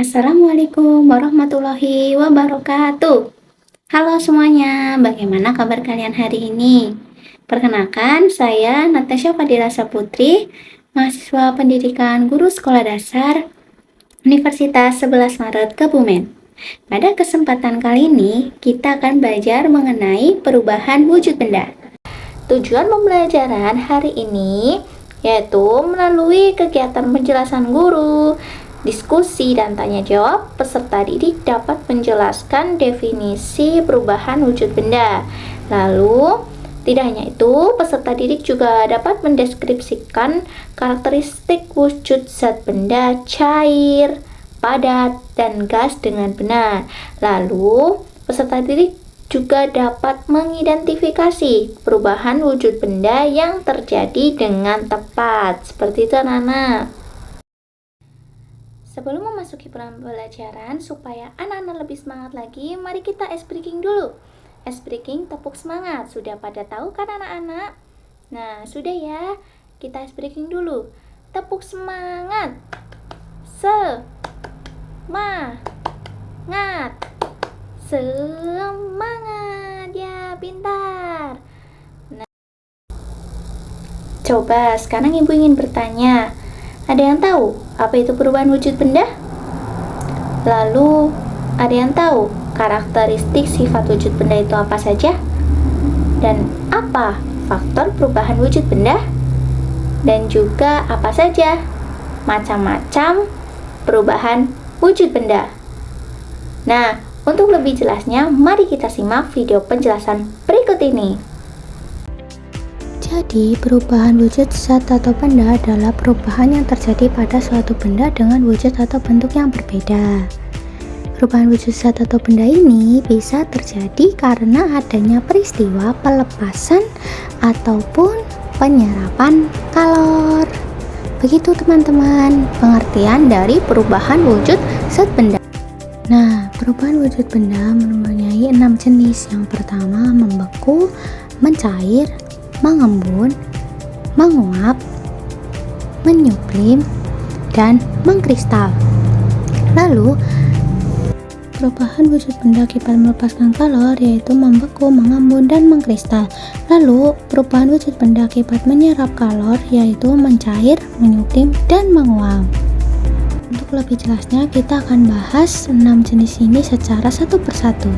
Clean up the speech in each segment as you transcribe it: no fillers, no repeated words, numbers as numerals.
Assalamualaikum warahmatullahi wabarakatuh. Halo semuanya, bagaimana kabar kalian hari ini? Perkenalkan, saya Natasha Fadila Saputri, mahasiswa pendidikan guru sekolah dasar Universitas 11 Maret Kebumen. Pada kesempatan kali ini, kita akan belajar mengenai perubahan wujud benda. Tujuan pembelajaran hari ini yaitu melalui kegiatan penjelasan guru, diskusi dan tanya jawab, peserta didik dapat menjelaskan definisi perubahan wujud benda. Lalu, tidak hanya itu, peserta didik juga dapat mendeskripsikan karakteristik wujud zat benda cair, padat, dan gas dengan benar. Lalu, peserta didik juga dapat mengidentifikasi perubahan wujud benda yang terjadi dengan tepat. Seperti itu, anak-anak. Sebelum memasuki pembelajaran, supaya anak-anak lebih semangat lagi, mari kita ice breaking dulu. Ice breaking tepuk semangat. Sudah pada tahu kan anak-anak? Nah, sudah ya. Kita ice breaking dulu. Tepuk semangat. Semangat. Semangat ya, pintar. Nah, coba sekarang ibu ingin bertanya, ada yang tahu apa itu perubahan wujud benda? Lalu, ada yang tahu karakteristik sifat wujud benda itu apa saja? Dan apa faktor perubahan wujud benda? Dan juga apa saja macam-macam perubahan wujud benda? Nah, untuk lebih jelasnya, mari kita simak video penjelasan berikut ini. Jadi, perubahan wujud zat atau benda adalah perubahan yang terjadi pada suatu benda dengan wujud atau bentuk yang berbeda. Perubahan wujud zat atau benda ini bisa terjadi karena adanya peristiwa pelepasan ataupun penyerapan kalor. Begitu teman-teman, pengertian dari perubahan wujud zat benda. Nah, perubahan wujud benda mempunyai 6 jenis. Yang pertama, membeku, mencair, mengembun, menguap, menyublim, dan mengkristal. Lalu, perubahan wujud benda akibat melepaskan kalor yaitu membeku, mengembun, dan mengkristal. Lalu, perubahan wujud benda akibat menyerap kalor yaitu mencair, menyublim, dan menguap. Untuk lebih jelasnya, kita akan bahas 6 jenis ini secara satu persatu.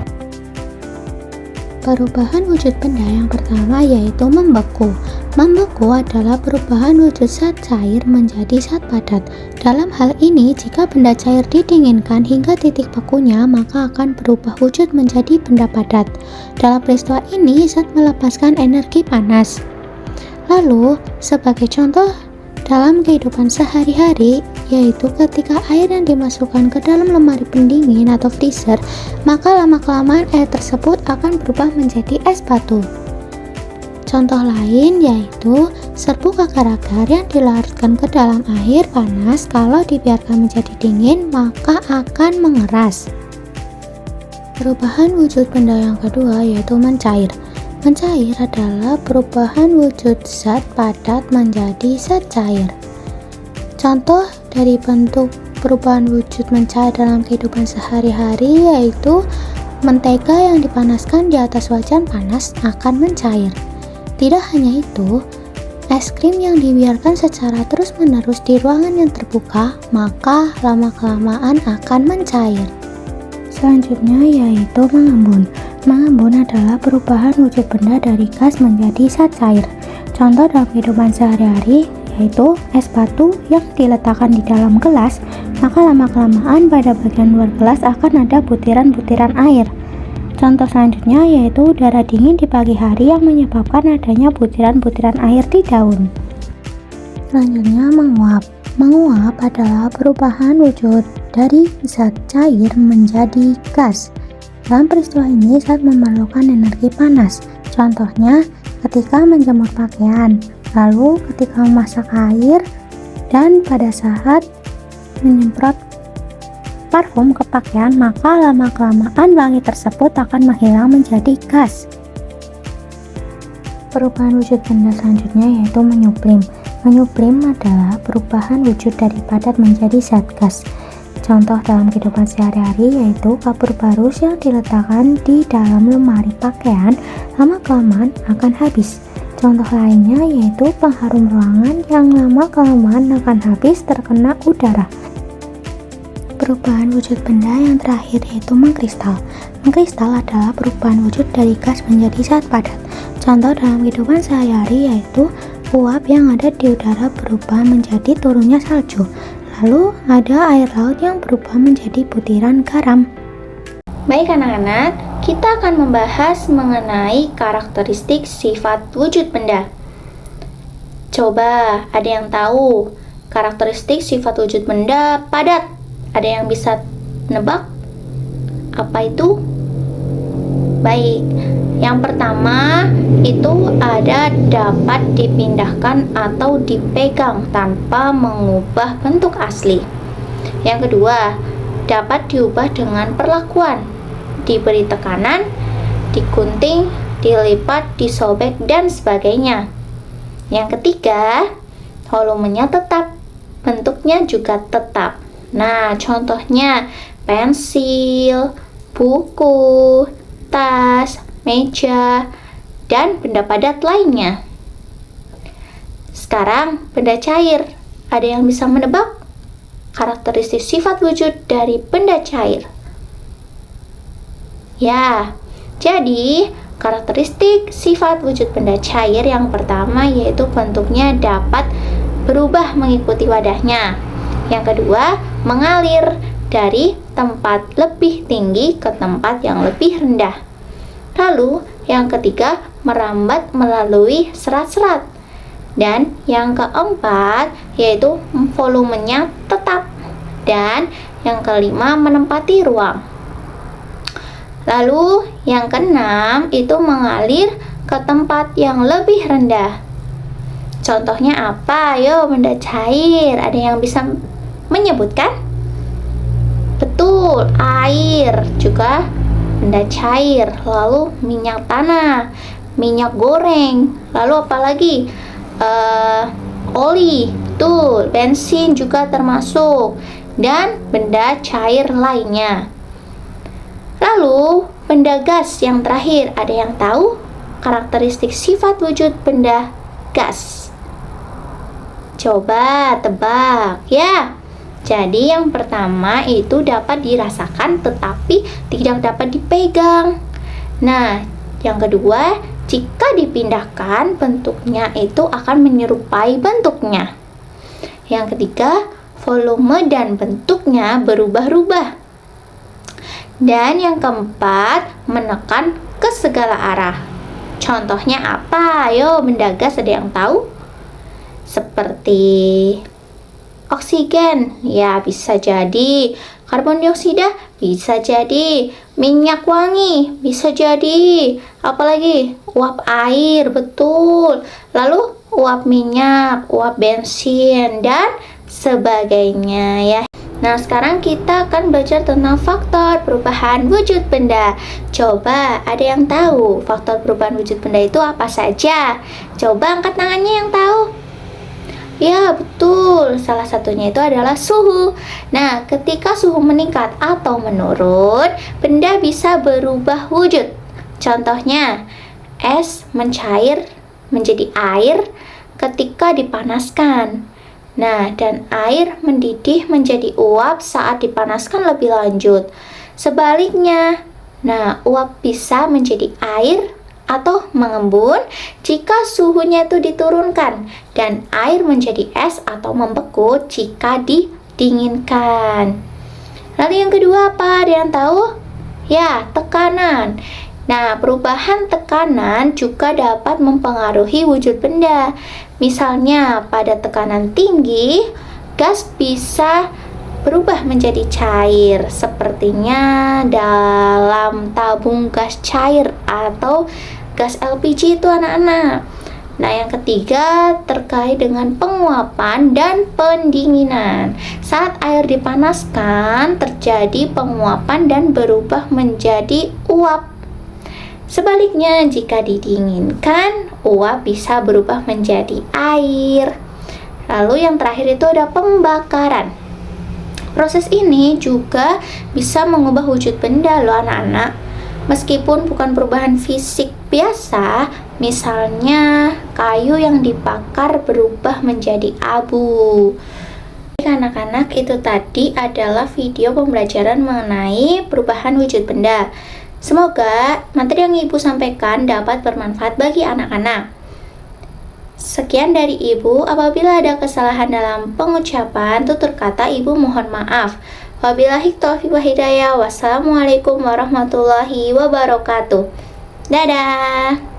Perubahan wujud benda yang pertama yaitu membeku. Membeku adalah perubahan wujud zat cair menjadi zat padat. Dalam hal ini, jika benda cair didinginkan hingga titik bekunya, maka akan berubah wujud menjadi benda padat. Dalam peristiwa ini, zat melepaskan energi panas. Lalu, sebagai contoh dalam kehidupan sehari-hari, yaitu ketika air yang dimasukkan ke dalam lemari pendingin atau freezer, maka lama-kelamaan air tersebut akan berubah menjadi es batu. Contoh lain yaitu serbuk agar-agar yang dilarutkan ke dalam air panas, kalau dibiarkan menjadi dingin maka akan mengeras. Perubahan wujud benda yang kedua yaitu mencair. Mencair adalah perubahan wujud zat padat menjadi zat cair. Contoh dari bentuk perubahan wujud mencair dalam kehidupan sehari-hari yaitu mentega yang dipanaskan di atas wajan panas akan mencair. Tidak hanya itu, es krim yang dibiarkan secara terus-menerus di ruangan yang terbuka maka lama-kelamaan akan mencair. Selanjutnya yaitu mengembun. Mengembun adalah perubahan wujud benda dari gas menjadi zat cair. Contoh dalam kehidupan sehari-hari yaitu es batu yang diletakkan di dalam gelas, maka lama-kelamaan pada bagian luar gelas akan ada butiran-butiran air. Contoh selanjutnya yaitu udara dingin di pagi hari yang menyebabkan adanya butiran-butiran air di daun. Selanjutnya menguap. Menguap adalah perubahan wujud dari zat cair menjadi gas. Dalam peristiwa ini, zat memerlukan energi panas. Contohnya, ketika menjemur pakaian, lalu ketika memasak air, dan pada saat menyemprot parfum ke pakaian, maka lama-kelamaan wangi tersebut akan menghilang menjadi gas. Perubahan wujud benda selanjutnya yaitu menyublim. Menyublim adalah perubahan wujud dari padat menjadi zat gas. Contoh dalam kehidupan sehari-hari yaitu kapur barus yang diletakkan di dalam lemari pakaian lama-kelamaan akan habis. Contoh lainnya yaitu pengharum ruangan yang lama-kelamaan akan habis terkena udara. Perubahan wujud benda yang terakhir yaitu mengkristal. Mengkristal adalah perubahan wujud dari gas menjadi zat padat. Contoh dalam kehidupan sehari-hari yaitu uap yang ada di udara berubah menjadi turunnya salju. Lalu ada air laut yang berubah menjadi butiran garam. Baik anak-anak, kita akan membahas mengenai karakteristik sifat wujud benda. Coba, ada yang tahu karakteristik sifat wujud benda padat? Ada yang bisa nebak? Apa itu? Baik, yang pertama itu ada dapat dipindahkan atau dipegang tanpa mengubah bentuk asli. Yang kedua, dapat diubah dengan perlakuan, diberi tekanan, digunting, dilipat, disobek, dan sebagainya. Yang ketiga, volumenya tetap, bentuknya juga tetap. Nah, contohnya pensil, buku, tas, meja, dan benda padat lainnya. Sekarang, benda cair. Ada yang bisa menebak karakteristik sifat wujud dari benda cair? Ya, jadi karakteristik sifat wujud benda cair yang pertama yaitu bentuknya dapat berubah mengikuti wadahnya. Yang kedua, mengalir dari tempat lebih tinggi ke tempat yang lebih rendah. Lalu, yang ketiga, merambat melalui serat-serat. Dan yang keempat, yaitu volumenya tetap. Dan yang kelima, menempati ruang. Lalu, yang keenam, itu mengalir ke tempat yang lebih rendah. Contohnya apa? Ayo, benda cair. Ada yang bisa menyebutkan? Betul, air juga benda cair. Lalu minyak tanah, minyak goreng. Lalu apa lagi? Oli, betul, bensin juga termasuk. Dan benda cair lainnya. Lalu benda gas yang terakhir. Ada yang tahu karakteristik sifat wujud benda gas? Coba tebak ya. Jadi yang pertama itu dapat dirasakan tetapi tidak dapat dipegang. Nah, yang kedua, jika dipindahkan bentuknya itu akan menyerupai bentuknya. Yang ketiga, volume dan bentuknya berubah-ubah. Dan yang keempat, menekan ke segala arah. Contohnya apa? Ayo, benda gas ada yang tahu? Seperti oksigen, ya bisa jadi. Karbon dioksida bisa jadi. Minyak wangi bisa jadi. Apalagi? Uap air, betul. Lalu uap minyak, uap bensin, dan sebagainya ya. Nah, sekarang kita akan belajar tentang faktor perubahan wujud benda. Coba, ada yang tahu faktor perubahan wujud benda itu apa saja? Coba angkat tangannya yang tahu. Ya, betul. Salah satunya itu adalah suhu. Nah, ketika suhu meningkat atau menurun, benda bisa berubah wujud. Contohnya, es mencair menjadi air ketika dipanaskan. Nah, dan air mendidih menjadi uap saat dipanaskan lebih lanjut. Sebaliknya, nah, uap bisa menjadi air atau mengembun jika suhunya itu diturunkan, dan air menjadi es atau membeku jika didinginkan. Lalu yang kedua apa? Ada yang tahu? Ya, tekanan. Nah, perubahan tekanan juga dapat mempengaruhi wujud benda. Misalnya, pada tekanan tinggi, gas bisa berubah menjadi cair, sepertinya dalam tabung gas cair atau gas LPG itu anak-anak. Nah, yang ketiga terkait dengan penguapan dan pendinginan. Saat air dipanaskan, terjadi penguapan dan berubah menjadi uap. Sebaliknya, jika didinginkan, uap bisa berubah menjadi air. Lalu yang terakhir itu ada pembakaran. Proses ini juga bisa mengubah wujud benda loh anak-anak. Meskipun bukan perubahan fisik biasa, misalnya kayu yang dibakar berubah menjadi abu. Anak-anak, itu tadi adalah video pembelajaran mengenai perubahan wujud benda. Semoga materi yang Ibu sampaikan dapat bermanfaat bagi anak-anak. Sekian dari Ibu, apabila ada kesalahan dalam pengucapan tutur kata, Ibu mohon maaf. Wabillahi taufiq wa hidayah. Wassalamualaikum warahmatullahi wabarakatuh. Dadah.